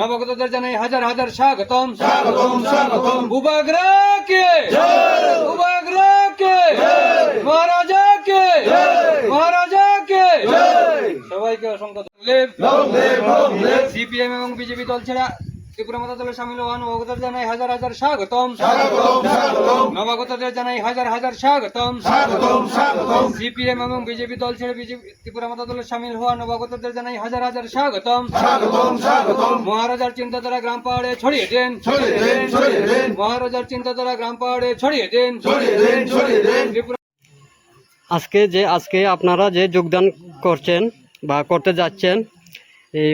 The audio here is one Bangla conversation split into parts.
নবাগতদের জানাই হাজার হাজার স্বাগতম। উবাগ্রাকে মহারাজাকে সবাইকে অসংখ্য সিপিএম এবং বিজেপি দল ছেড়ে ত্রিপুরা মাতা দলে সামিল হওয়া নবাগতদের জানাই হাজার হাজার স্বাগতম। নবাগতদের জানাই হাজার হাজার স্বাগতম। সিপিএম এবং বিজেপি দল ছেড়ে ত্রিপুরা মাতা দলে সামিল হওয়া নবাগতদের জানাই হাজার হাজার স্বাগতম। মহারাজার চিন্তাধারা গ্রাম পাহাড়ে ছড়িয়ে দেন, মহারাজার চিন্তাধারা গ্রাম পাহাড়ে ছড়িয়ে দেন। আজকে আপনারা যে যোগদান করছেন বা করতে যাচ্ছেন, এই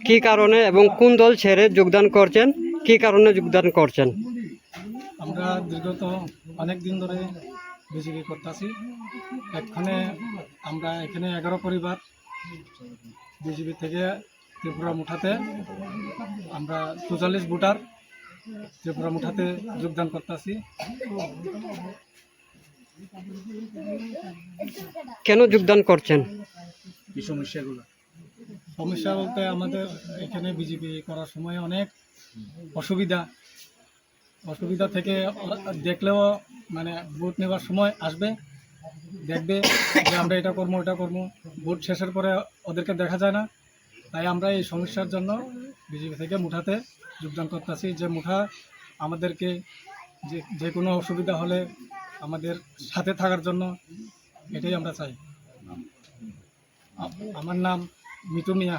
কি কারণে এবং কোন দল ছেড়ে যোগদান করছেন, কি কারণে যোগদান করছেন? আমরা দীর্ঘত অনেক দিন ধরে বিজেপি করতেছি। এখানে আমরা এখানে 11 পরিবার বিজেপি থেকে ত্রিপুরা মুঠাতে আমরা 44 ভোটার ত্রিপুরা মুঠাতে যোগদান করতেছি। কেন যোগদান করছেন? এই সমস্যা বলতে আমাদের এখানে বিজেপি করার সময় অনেক অসুবিধা থেকে দেখলেও মানে ভোট নেওয়ার সময় আসবে, দেখবে যে আমরা এটা করবো ওটা করবো, ভোট শেষের পরে ওদেরকে দেখা যায় না। তাই আমরা এই সমস্যার জন্য বিজেপি থেকে মুঠাতে যোগদান করতেছি, যে মুঠা আমাদেরকে যে কোনো অসুবিধা হলে আমাদের সাথে থাকার জন্য, এটাই আমরা চাই। আমার নাম মিতু মিয়া।